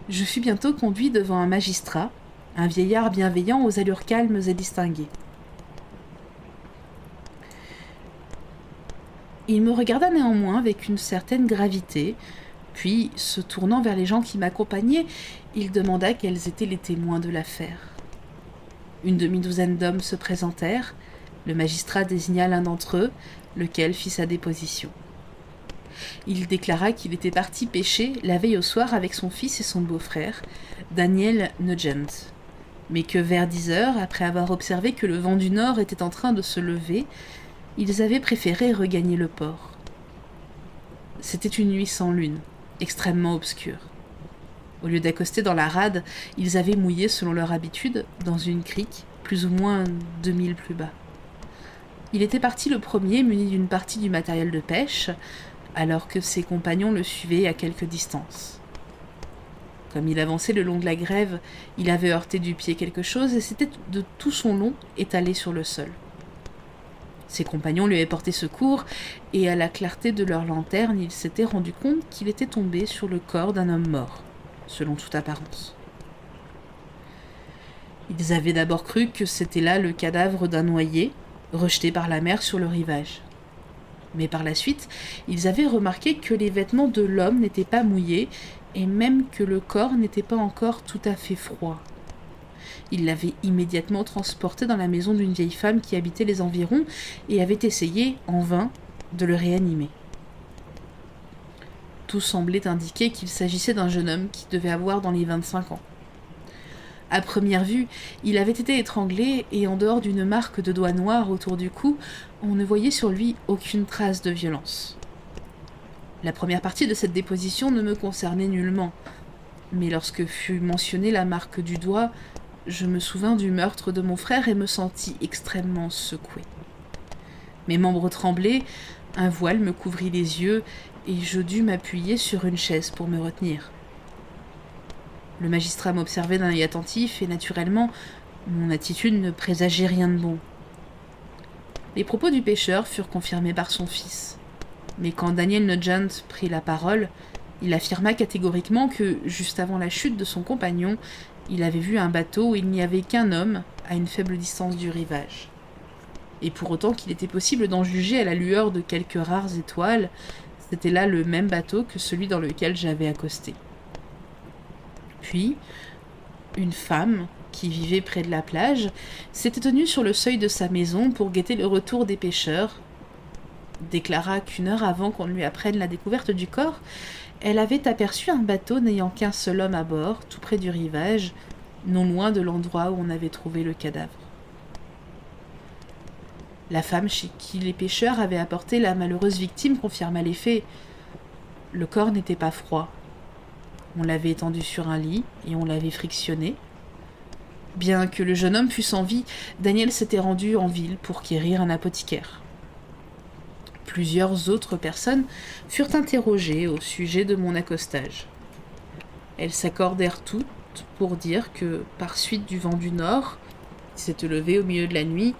Je fus bientôt conduit devant un magistrat, un vieillard bienveillant aux allures calmes et distinguées. Il me regarda néanmoins avec une certaine gravité, puis, se tournant vers les gens qui m'accompagnaient, il demanda quels étaient les témoins de l'affaire. Une demi-douzaine d'hommes se présentèrent, le magistrat désigna l'un d'entre eux, lequel fit sa déposition. Il déclara qu'il était parti pêcher la veille au soir avec son fils et son beau-frère, Daniel Nugent, mais que vers 10 heures, après avoir observé que le vent du nord était en train de se lever, ils avaient préféré regagner le port. C'était une nuit sans lune, extrêmement obscure. Au lieu d'accoster dans la rade, ils avaient mouillé selon leur habitude dans une crique, plus ou moins 2000 plus bas. Il était parti le premier muni d'une partie du matériel de pêche, alors que ses compagnons le suivaient à quelque distance. Comme il avançait le long de la grève, il avait heurté du pied quelque chose et s'était de tout son long étalé sur le sol. Ses compagnons lui avaient porté secours, et à la clarté de leur lanterne, il s'était rendu compte qu'il était tombé sur le corps d'un homme mort, selon toute apparence. Ils avaient d'abord cru que c'était là le cadavre d'un noyé, rejeté par la mer sur le rivage. Mais par la suite, ils avaient remarqué que les vêtements de l'homme n'étaient pas mouillés, et même que le corps n'était pas encore tout à fait froid. Ils l'avaient immédiatement transporté dans la maison d'une vieille femme qui habitait les environs et avait essayé, en vain, de le réanimer. Tout semblait indiquer qu'il s'agissait d'un jeune homme qui devait avoir dans les 25 ans. À première vue, il avait été étranglé et en dehors d'une marque de doigt noir autour du cou, on ne voyait sur lui aucune trace de violence. La première partie de cette déposition ne me concernait nullement, mais lorsque fut mentionnée la marque du doigt, je me souvins du meurtre de mon frère et me sentis extrêmement secoué. Mes membres tremblaient, un voile me couvrit les yeux et je dus m'appuyer sur une chaise pour me retenir. Le magistrat m'observait d'un œil attentif et naturellement, mon attitude ne présageait rien de bon. Les propos du pêcheur furent confirmés par son fils. Mais quand Daniel Nugent prit la parole, il affirma catégoriquement que, juste avant la chute de son compagnon, il avait vu un bateau où il n'y avait qu'un homme à une faible distance du rivage. Et pour autant qu'il était possible d'en juger à la lueur de quelques rares étoiles, c'était là le même bateau que celui dans lequel j'avais accosté. Puis, une femme, qui vivait près de la plage, s'était tenue sur le seuil de sa maison pour guetter le retour des pêcheurs, déclara qu'une heure avant qu'on lui apprenne la découverte du corps, elle avait aperçu un bateau n'ayant qu'un seul homme à bord, tout près du rivage, non loin de l'endroit où on avait trouvé le cadavre. La femme chez qui les pêcheurs avaient apporté la malheureuse victime confirma les faits. Le corps n'était pas froid. On l'avait étendu sur un lit et on l'avait frictionné. Bien que le jeune homme fût sans vie, Daniel s'était rendu en ville pour quérir un apothicaire. Plusieurs autres personnes furent interrogées au sujet de mon accostage. Elles s'accordèrent toutes pour dire que, par suite du vent du nord, qui s'était levé au milieu de la nuit,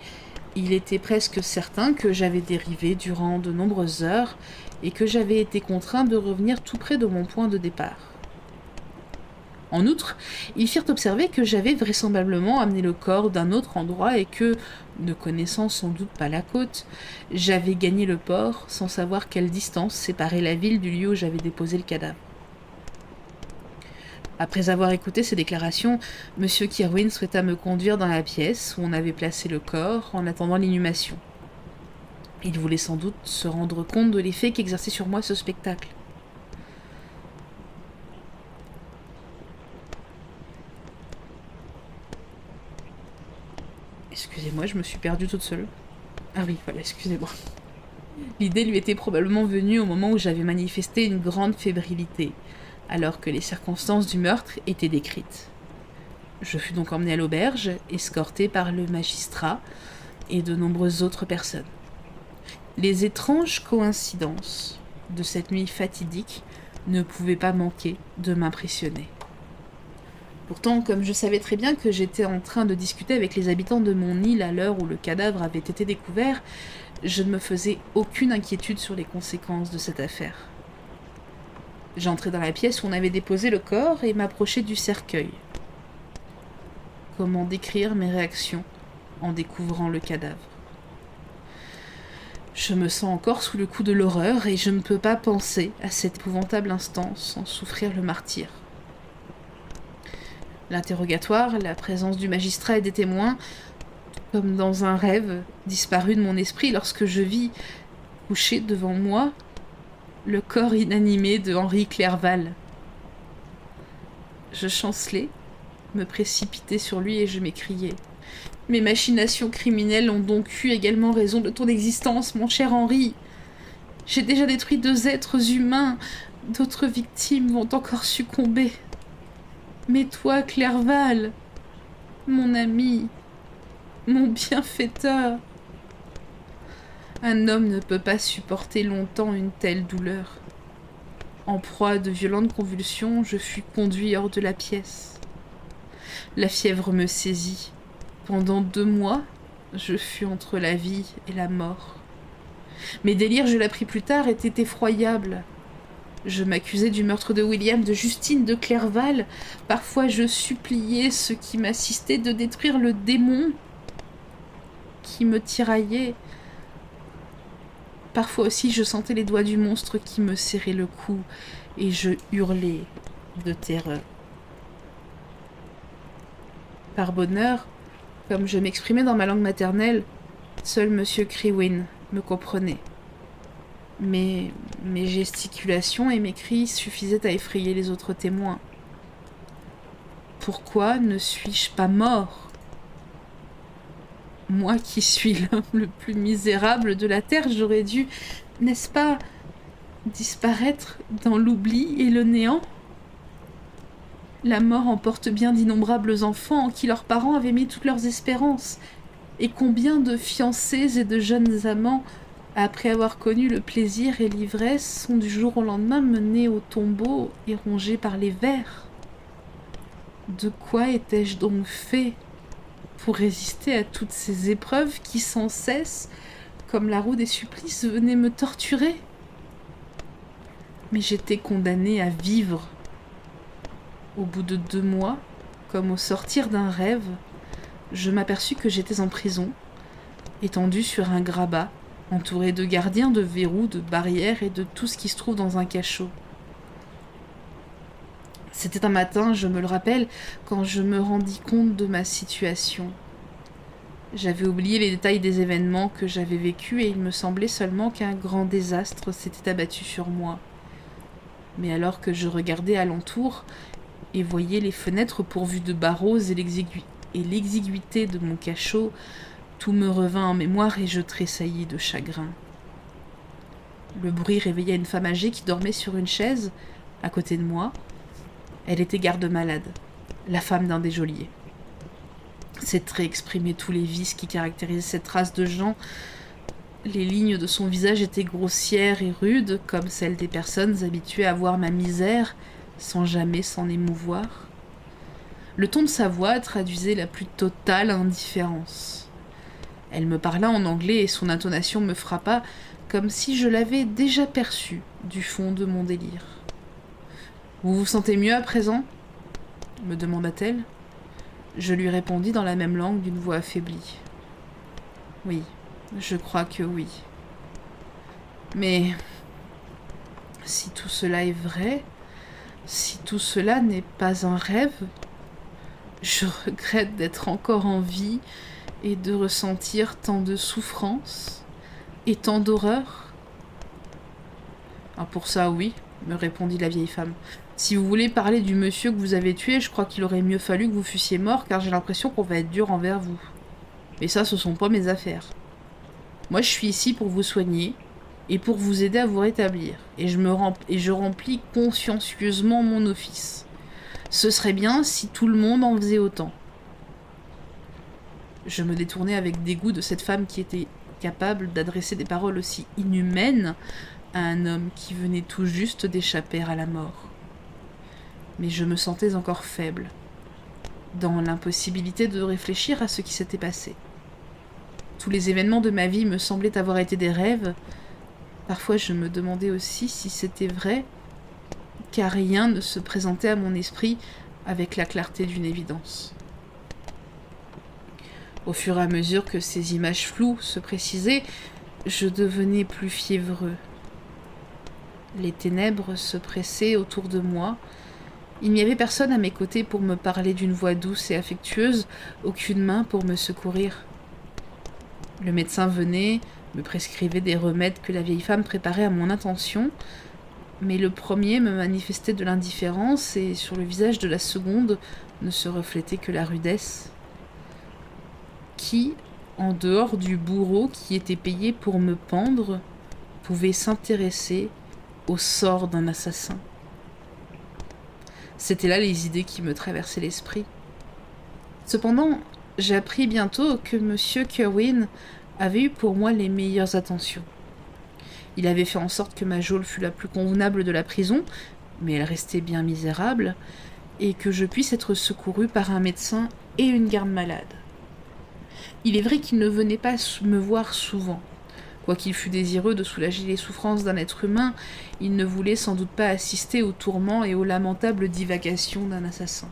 il était presque certain que j'avais dérivé durant de nombreuses heures et que j'avais été contraint de revenir tout près de mon point de départ. En outre, ils firent observer que j'avais vraisemblablement amené le corps d'un autre endroit et que, ne connaissant sans doute pas la côte, j'avais gagné le port sans savoir quelle distance séparait la ville du lieu où j'avais déposé le cadavre. Après avoir écouté ces déclarations, M. Kirwin souhaita me conduire dans la pièce où on avait placé le corps en attendant l'inhumation. Il voulait sans doute se rendre compte de l'effet qu'exerçait sur moi ce spectacle. Excusez-moi, je me suis perdue toute seule. Ah oui, voilà, excusez-moi. L'idée lui était probablement venue au moment où j'avais manifesté une grande fébrilité, alors que les circonstances du meurtre étaient décrites. Je fus donc emmenée à l'auberge, escortée par le magistrat et de nombreuses autres personnes. Les étranges coïncidences de cette nuit fatidique ne pouvaient pas manquer de m'impressionner. Pourtant, comme je savais très bien que j'étais en train de discuter avec les habitants de mon île à l'heure où le cadavre avait été découvert, je ne me faisais aucune inquiétude sur les conséquences de cette affaire. J'entrai dans la pièce où on avait déposé le corps et m'approchai du cercueil. Comment décrire mes réactions en découvrant le cadavre? Je me sens encore sous le coup de l'horreur et je ne peux pas penser à cet épouvantable instant sans souffrir le martyre. L'interrogatoire, la présence du magistrat et des témoins, comme dans un rêve, disparut de mon esprit lorsque je vis, couché devant moi, le corps inanimé de Henri Clerval. Je chancelai, me précipitai sur lui et je m'écriai. Mes machinations criminelles ont donc eu également raison de ton existence, mon cher Henri. J'ai déjà détruit 2 êtres humains, d'autres victimes vont encore succomber. Mais toi, Clerval, mon ami, mon bienfaiteur, un homme ne peut pas supporter longtemps une telle douleur. En proie à de violentes convulsions, je fus conduit hors de la pièce. La fièvre me saisit. Pendant 2 mois, je fus entre la vie et la mort. Mes délires, je l'appris plus tard, étaient effroyables. Je m'accusais du meurtre de William, de Justine, de Clerval. Parfois, je suppliais ceux qui m'assistaient de détruire le démon qui me tiraillait. Parfois aussi, je sentais les doigts du monstre qui me serraient le cou et je hurlais de terreur. Par bonheur, comme je m'exprimais dans ma langue maternelle, seul Monsieur Crewin me comprenait. Mais mes gesticulations et mes cris suffisaient à effrayer les autres témoins. Pourquoi ne suis-je pas mort? Moi qui suis l'homme le plus misérable de la terre, j'aurais dû, n'est-ce pas, disparaître dans l'oubli et le néant? La mort emporte bien d'innombrables enfants en qui leurs parents avaient mis toutes leurs espérances. Et combien de fiancés et de jeunes amants, après avoir connu le plaisir et l'ivresse, sont du jour au lendemain menés au tombeau et rongés par les vers? De quoi étais-je donc fait pour résister à toutes ces épreuves qui sans cesse, comme la roue des supplices, venaient me torturer? Mais j'étais condamnée à vivre. Au bout de 2 mois, comme au sortir d'un rêve, je m'aperçus que j'étais en prison, étendue sur un grabat, entourée de gardiens, de verrous, de barrières et de tout ce qui se trouve dans un cachot. C'était un matin, je me le rappelle, quand je me rendis compte de ma situation. J'avais oublié les détails des événements que j'avais vécus et il me semblait seulement qu'un grand désastre s'était abattu sur moi. Mais alors que je regardais alentour et voyais les fenêtres pourvues de barreaux et l'exiguïté de mon cachot, tout me revint en mémoire et je tressaillis de chagrin. Le bruit réveilla une femme âgée qui dormait sur une chaise, à côté de moi. Elle était garde-malade, la femme d'un des geôliers. Ses traits exprimaient tous les vices qui caractérisaient cette race de gens. Les lignes de son visage étaient grossières et rudes, comme celles des personnes habituées à voir ma misère, sans jamais s'en émouvoir. Le ton de sa voix traduisait la plus totale indifférence. Elle me parla en anglais et son intonation me frappa comme si je l'avais déjà perçue du fond de mon délire. « Vous vous sentez mieux à présent ?» me demanda-t-elle. Je lui répondis dans la même langue d'une voix affaiblie. « Oui, je crois que oui. Mais si tout cela est vrai, si tout cela n'est pas un rêve, je regrette d'être encore en vie et de ressentir tant de souffrance et tant d'horreur. »« Ah, pour ça, oui, me répondit la vieille femme. Si vous voulez parler du monsieur que vous avez tué, je crois qu'il aurait mieux fallu que vous fussiez mort, car j'ai l'impression qu'on va être dur envers vous. Mais ça, ce sont pas mes affaires. Moi, je suis ici pour vous soigner et pour vous aider à vous rétablir. Et je remplis consciencieusement mon office. Ce serait bien si tout le monde en faisait autant. » Je me détournai avec dégoût de cette femme qui était capable d'adresser des paroles aussi inhumaines à un homme qui venait tout juste d'échapper à la mort. Mais je me sentais encore faible, dans l'impossibilité de réfléchir à ce qui s'était passé. Tous les événements de ma vie me semblaient avoir été des rêves. Parfois je me demandais aussi si c'était vrai car rien ne se présentait à mon esprit avec la clarté d'une évidence. Au fur et à mesure que ces images floues se précisaient, je devenais plus fiévreux. Les ténèbres se pressaient autour de moi. Il n'y avait personne à mes côtés pour me parler d'une voix douce et affectueuse, aucune main pour me secourir. Le médecin venait, me prescrivait des remèdes que la vieille femme préparait à mon intention, mais le premier me manifestait de l'indifférence et sur le visage de la seconde ne se reflétait que la rudesse. Qui, en dehors du bourreau qui était payé pour me pendre, pouvait s'intéresser au sort d'un assassin? C'étaient là les idées qui me traversaient l'esprit. Cependant, j'appris bientôt que M. Kerwin avait eu pour moi les meilleures attentions. Il avait fait en sorte que ma geôle fût la plus convenable de la prison, mais elle restait bien misérable, et que je puisse être secouru par un médecin et une garde-malade. Il est vrai qu'il ne venait pas me voir souvent. Quoiqu'il fût désireux de soulager les souffrances d'un être humain, il ne voulait sans doute pas assister aux tourments et aux lamentables divagations d'un assassin.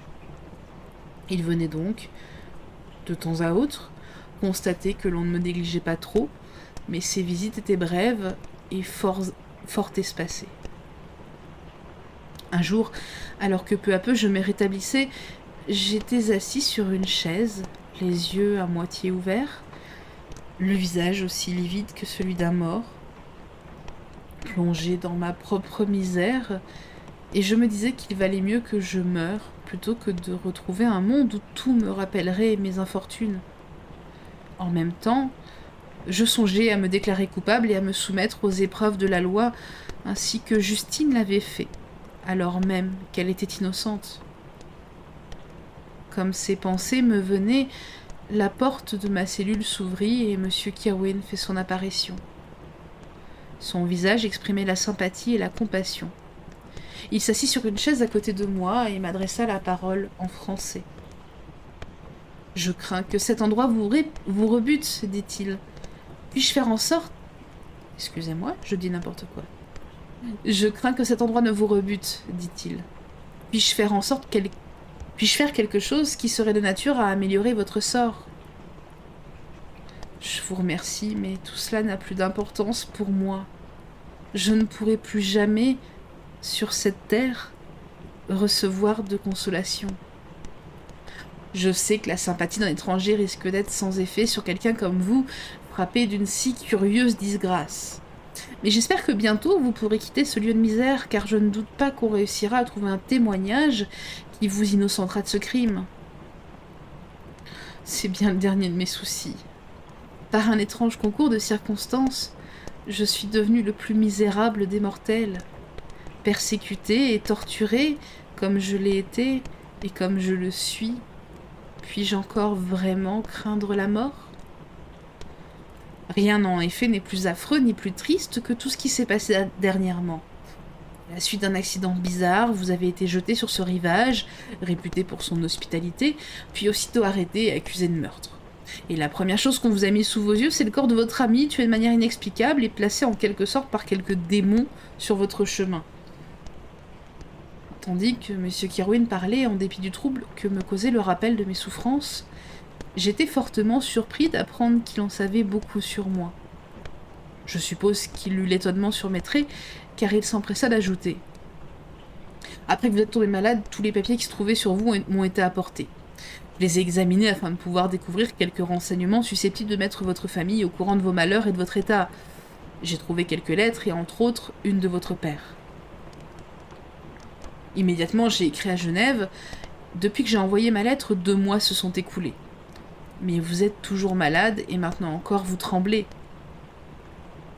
Il venait donc, de temps à autre, constater que l'on ne me négligeait pas trop, mais ses visites étaient brèves et fort espacées. Un jour, alors que peu à peu je me rétablissais, j'étais assis sur une chaise, les yeux à moitié ouverts, le visage aussi livide que celui d'un mort, plongé dans ma propre misère, et je me disais qu'il valait mieux que je meure plutôt que de retrouver un monde où tout me rappellerait mes infortunes. En même temps, je songeais à me déclarer coupable et à me soumettre aux épreuves de la loi, ainsi que Justine l'avait fait, alors même qu'elle était innocente. Comme ces pensées me venaient, la porte de ma cellule s'ouvrit et M. Kerwin fit son apparition. Son visage exprimait la sympathie et la compassion. Il s'assit sur une chaise à côté de moi et m'adressa la parole en français. « Je crains que cet endroit vous rebute, dit-il. Puis-je faire en sorte... » Excusez-moi, je dis n'importe quoi. « Je crains que cet endroit ne vous rebute, dit-il. Puis-je faire en sorte Puis-je faire quelque chose qui serait de nature à améliorer votre sort ? Je vous remercie, mais tout cela n'a plus d'importance pour moi. Je ne pourrai plus jamais, sur cette terre, recevoir de consolation. Je sais que la sympathie d'un étranger risque d'être sans effet sur quelqu'un comme vous, frappé d'une si curieuse disgrâce. Mais j'espère que bientôt vous pourrez quitter ce lieu de misère, car je ne doute pas qu'on réussira à trouver un témoignage qui vous innocentera de ce crime. C'est bien le dernier de mes soucis. Par un étrange concours de circonstances, je suis devenu le plus misérable des mortels. Persécuté et torturé, comme je l'ai été et comme je le suis, puis-je encore vraiment craindre la mort ? Rien en effet n'est plus affreux ni plus triste que tout ce qui s'est passé dernièrement. À la suite d'un accident bizarre, vous avez été jeté sur ce rivage, réputé pour son hospitalité, puis aussitôt arrêté et accusé de meurtre. Et la première chose qu'on vous a mise sous vos yeux, c'est le corps de votre ami, tué de manière inexplicable et placé en quelque sorte par quelques démons sur votre chemin. Tandis que M. Kerwin parlait, en dépit du trouble que me causait le rappel de mes souffrances, j'étais fortement surpris d'apprendre qu'il en savait beaucoup sur moi. Je suppose qu'il eut l'étonnement sur mes traits, car il s'empressa d'ajouter. Après que vous êtes tombé malade, tous les papiers qui se trouvaient sur vous m'ont été apportés. Je les ai examinés afin de pouvoir découvrir quelques renseignements susceptibles de mettre votre famille au courant de vos malheurs et de votre état. J'ai trouvé quelques lettres et entre autres une de votre père. Immédiatement, j'ai écrit à Genève. Depuis que j'ai envoyé ma lettre, 2 mois se sont écoulés. Mais vous êtes toujours malade et maintenant encore vous tremblez.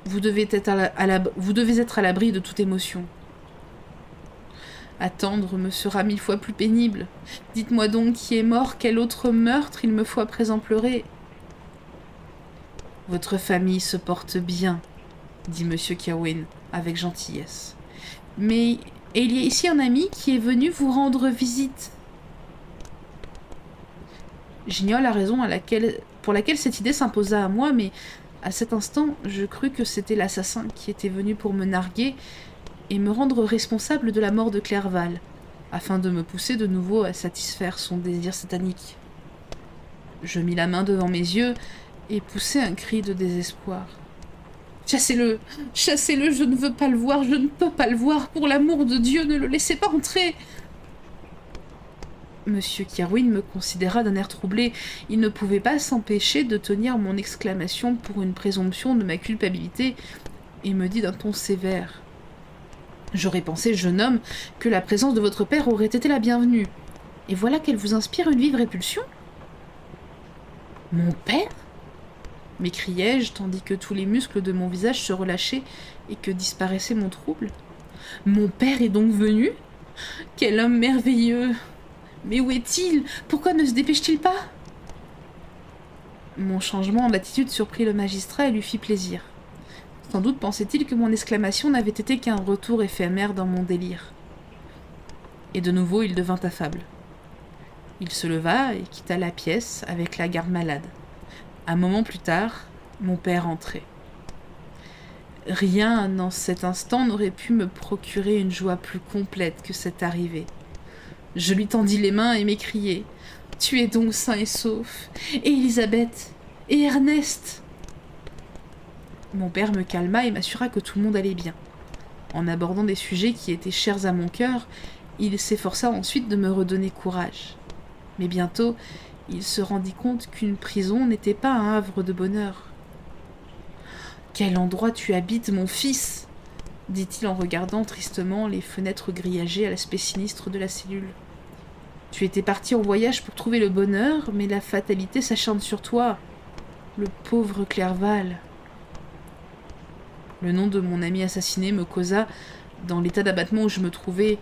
Vous devez être à l'abri de toute émotion. Attendre me sera 1000 fois plus pénible. Dites-moi donc qui est mort, quel autre meurtre il me faut à présent pleurer. Votre famille se porte bien, dit M. Kerwin avec gentillesse. Mais il y a ici un ami qui est venu vous rendre visite. J'ignore la raison pour laquelle cette idée s'imposa à moi, mais à cet instant, je crus que c'était l'assassin qui était venu pour me narguer, et me rendre responsable de la mort de Clerval, afin de me pousser de nouveau à satisfaire son désir satanique. Je mis la main devant mes yeux et poussai un cri de désespoir. « Chassez-le! Chassez-le! Je ne veux pas le voir! Je ne peux pas le voir! Pour l'amour de Dieu, ne le laissez pas entrer !» Monsieur Kerwin me considéra d'un air troublé. Il ne pouvait pas s'empêcher de tenir mon exclamation pour une présomption de ma culpabilité et me dit d'un ton sévère. « J'aurais pensé, jeune homme, que la présence de votre père aurait été la bienvenue. Et voilà qu'elle vous inspire une vive répulsion !»« Mon père ?» m'écriai-je, tandis que tous les muscles de mon visage se relâchaient et que disparaissait mon trouble. « Mon père est donc venu ? Quel homme merveilleux ! Mais où est-il? Pourquoi ne se dépêche-t-il pas? » Mon changement d'attitude surprit le magistrat et lui fit plaisir. Sans doute pensait-il que mon exclamation n'avait été qu'un retour éphémère dans mon délire. Et de nouveau il devint affable. Il se leva et quitta la pièce avec la garde malade. Un moment plus tard, mon père entrait. Rien dans cet instant n'aurait pu me procurer une joie plus complète que cette arrivée. Je lui tendis les mains et m'écriai « Tu es donc sain et sauf, et Elisabeth, et Ernest !» Mon père me calma et m'assura que tout le monde allait bien. En abordant des sujets qui étaient chers à mon cœur, il s'efforça ensuite de me redonner courage. Mais bientôt, il se rendit compte qu'une prison n'était pas un havre de bonheur. « Quel endroit tu habites, mon fils ?» dit-il en regardant tristement les fenêtres grillagées à l'aspect sinistre de la cellule. « Tu étais parti en voyage pour trouver le bonheur, mais la fatalité s'acharne sur toi. Le pauvre Clerval. » Le nom de mon ami assassiné me causa, dans l'état d'abattement où je me trouvais,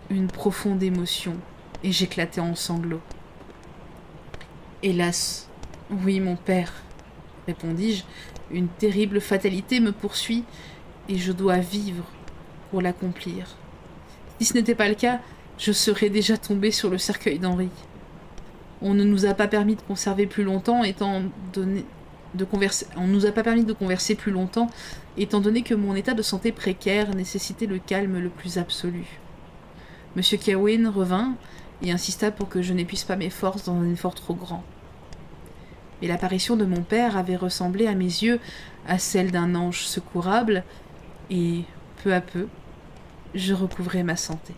une profonde émotion, et j'éclatai en sanglots. « Hélas, oui, mon père, » répondis-je, « une terrible fatalité me poursuit, et je dois vivre pour l'accomplir. Si ce n'était pas le cas, je serais déjà tombé sur le cercueil d'Henri. On ne nous a pas permis de conserver plus longtemps, on nous a pas permis de converser plus longtemps, étant donné que mon état de santé précaire nécessitait le calme le plus absolu. Monsieur Kerwin revint et insista pour que je n'épuise pas mes forces dans un effort trop grand. Mais l'apparition de mon père avait ressemblé à mes yeux à celle d'un ange secourable, et, peu à peu, je recouvrais ma santé.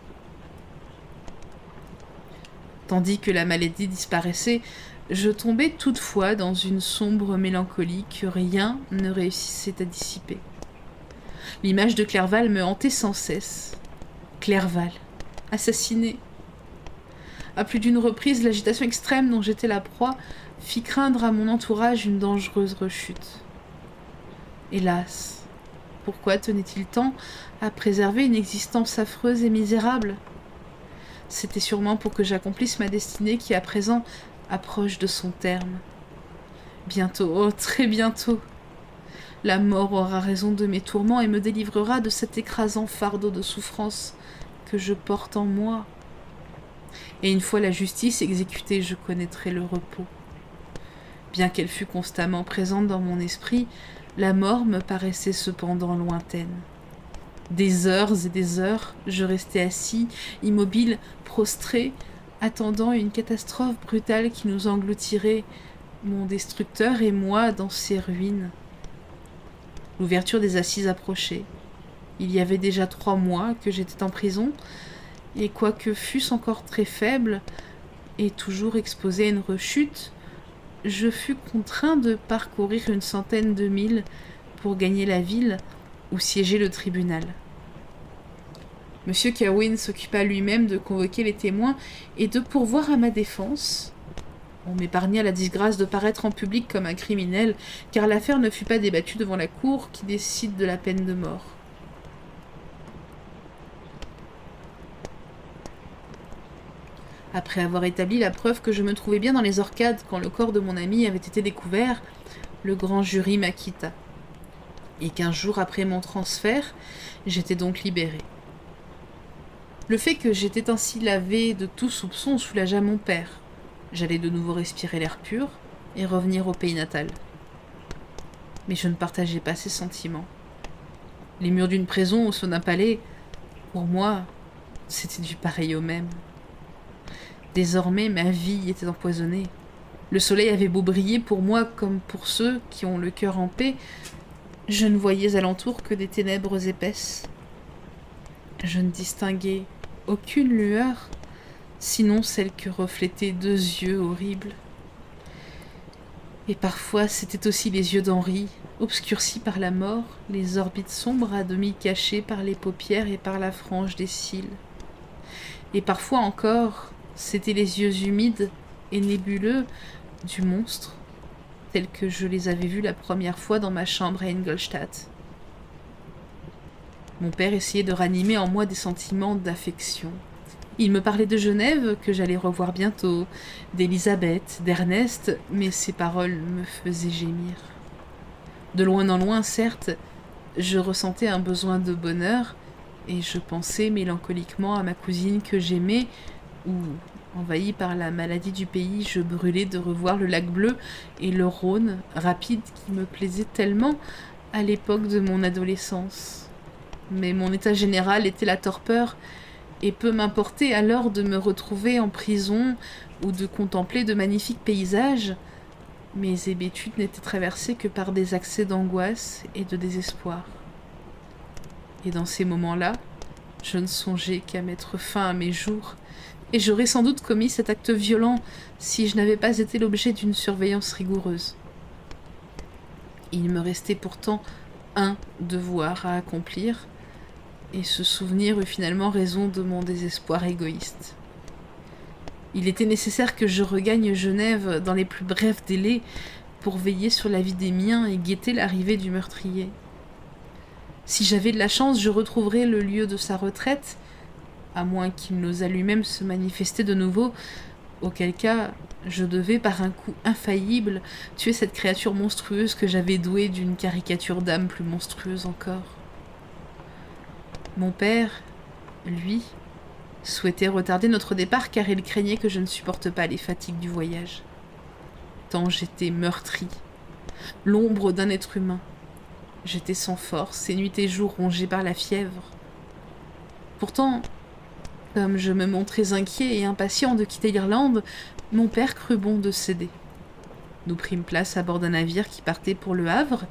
Tandis que la maladie disparaissait, je tombais toutefois dans une sombre mélancolie que rien ne réussissait à dissiper. L'image de Clerval me hantait sans cesse. Clerval, assassiné. À plus d'une reprise, l'agitation extrême dont j'étais la proie fit craindre à mon entourage une dangereuse rechute. Hélas, pourquoi tenait-il tant à préserver une existence affreuse et misérable? C'était sûrement pour que j'accomplisse ma destinée qui, à présent, approche de son terme. Bientôt, oh, très bientôt, la mort aura raison de mes tourments et me délivrera de cet écrasant fardeau de souffrance que je porte en moi. Et une fois la justice exécutée, je connaîtrai le repos. Bien qu'elle fût constamment présente dans mon esprit, la mort me paraissait cependant lointaine. Des heures et des heures, je restais assis, immobile, prostré, attendant une catastrophe brutale qui nous engloutirait, mon destructeur et moi, dans ces ruines. L'ouverture des assises approchait. Il y avait déjà 3 mois que j'étais en prison, et quoique fût-ce encore très faible, et toujours exposé à une rechute, je fus contraint de parcourir une centaine de milles pour gagner la ville où siégeait le tribunal. Monsieur Kerwin s'occupa lui-même de convoquer les témoins et de pourvoir à ma défense. On m'épargna la disgrâce de paraître en public comme un criminel, car l'affaire ne fut pas débattue devant la cour qui décide de la peine de mort. Après avoir établi la preuve que je me trouvais bien dans les orcades quand le corps de mon ami avait été découvert, le grand jury m'acquitta. Et 15 jours après mon transfert, j'étais donc libéré. Le fait que j'étais ainsi lavé de tout soupçon soulagea mon père. J'allais de nouveau respirer l'air pur et revenir au pays natal. Mais je ne partageais pas ses sentiments. Les murs d'une prison ou ceux d'un palais, Pour moi, c'était du pareil au même. Désormais, ma vie était empoisonnée. Le soleil avait beau briller pour moi comme pour ceux qui ont le cœur en paix, je ne voyais alentour que des ténèbres épaisses. Je ne distinguais aucune lueur, sinon celle que reflétaient deux yeux horribles. Et parfois, c'était aussi les yeux d'Henri, obscurcis par la mort, les orbites sombres à demi cachées par les paupières et par la frange des cils. Et parfois encore, c'étaient les yeux humides et nébuleux du monstre, tels que je les avais vus la première fois dans ma chambre à Ingolstadt. Mon père essayait de ranimer en moi des sentiments d'affection. Il me parlait de Genève, que j'allais revoir bientôt, d'Élisabeth, d'Ernest, mais ces paroles me faisaient gémir. De loin en loin, certes, je ressentais un besoin de bonheur, et je pensais mélancoliquement à ma cousine que j'aimais, où, envahi par la maladie du pays, je brûlais de revoir le lac bleu et le Rhône, rapide qui me plaisait tellement à l'époque de mon adolescence. Mais mon état général était la torpeur, et peu m'importait alors de me retrouver en prison ou de contempler de magnifiques paysages. Mes hébétudes n'étaient traversées que par des accès d'angoisse et de désespoir. Et dans ces moments-là, je ne songeais qu'à mettre fin à mes jours, et j'aurais sans doute commis cet acte violent si je n'avais pas été l'objet d'une surveillance rigoureuse. Il me restait pourtant un devoir à accomplir, et ce souvenir eut finalement raison de mon désespoir égoïste. Il était nécessaire que je regagne Genève dans les plus brefs délais pour veiller sur la vie des miens et guetter l'arrivée du meurtrier. Si j'avais de la chance, je retrouverais le lieu de sa retraite, à moins qu'il n'osât lui-même se manifester de nouveau, auquel cas je devais, par un coup infaillible, tuer cette créature monstrueuse que j'avais douée d'une caricature d'âme plus monstrueuse encore. Mon père, lui, souhaitait retarder notre départ car il craignait que je ne supporte pas les fatigues du voyage. Tant j'étais meurtrie, l'ombre d'un être humain. J'étais sans force et nuit et jour rongée par la fièvre. Pourtant, comme je me montrais inquiet et impatient de quitter l'Irlande, mon père crut bon de céder. Nous prîmes place à bord d'un navire qui partait pour Le Havre,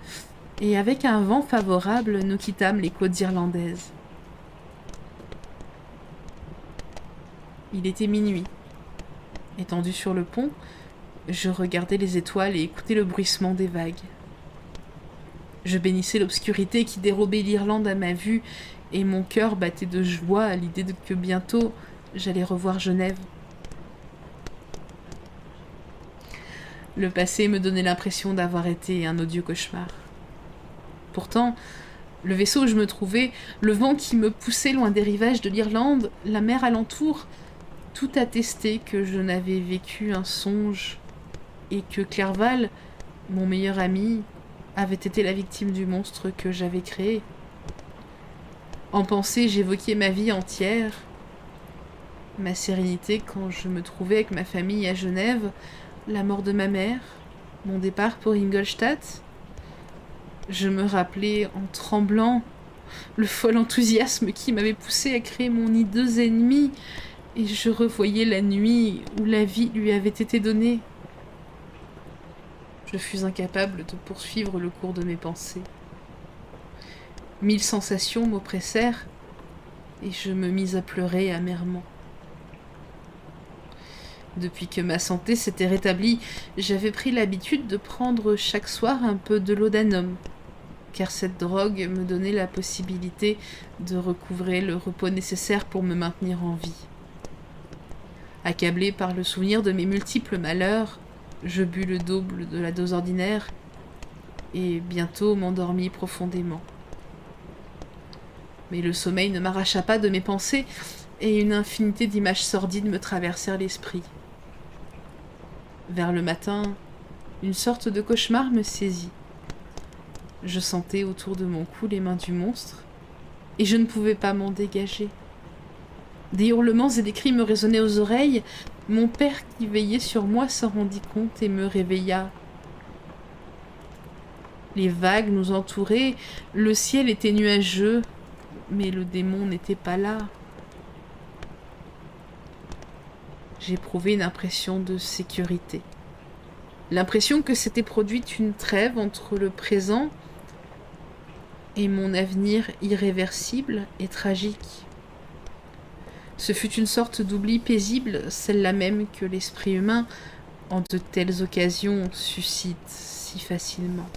et avec un vent favorable, nous quittâmes les côtes irlandaises. Il était minuit. Étendu sur le pont, je regardais les étoiles et écoutais le bruissement des vagues. Je bénissais l'obscurité qui dérobait l'Irlande à ma vue, et mon cœur battait de joie à l'idée que bientôt j'allais revoir Genève. Le passé me donnait l'impression d'avoir été un odieux cauchemar. Pourtant, le vaisseau où je me trouvais, le vent qui me poussait loin des rivages de l'Irlande, la mer alentour, tout attestait que je n'avais vécu un songe et que Clerval, mon meilleur ami, avait été la victime du monstre que j'avais créé. En pensée, j'évoquais ma vie entière, ma sérénité quand je me trouvais avec ma famille à Genève, la mort de ma mère, mon départ pour Ingolstadt. Je me rappelais en tremblant le fol enthousiasme qui m'avait poussé à créer mon hideux ennemi, et je revoyais la nuit où la vie lui avait été donnée. Je fus incapable de poursuivre le cours de mes pensées. 1000 sensations m'oppressèrent, et je me mis à pleurer amèrement. Depuis que ma santé s'était rétablie, j'avais pris l'habitude de prendre chaque soir un peu de laudanum, car cette drogue me donnait la possibilité de recouvrer le repos nécessaire pour me maintenir en vie. Accablé par le souvenir de mes multiples malheurs, je bus le double de la dose ordinaire et bientôt m'endormis profondément. Mais le sommeil ne m'arracha pas de mes pensées et une infinité d'images sordides me traversèrent l'esprit. Vers le matin, une sorte de cauchemar me saisit. Je sentais autour de mon cou les mains du monstre et je ne pouvais pas m'en dégager. Des hurlements et des cris me résonnaient aux oreilles. Mon père qui veillait sur moi s'en rendit compte et me réveilla. Les vagues nous entouraient, le ciel était nuageux, Mais le démon n'était pas là. J'éprouvais une impression de sécurité. L'impression que s'était produite une trêve entre le présent et mon avenir irréversible et tragique. Ce fut une sorte d'oubli paisible, celle-là même que l'esprit humain, en de telles occasions, suscite si facilement.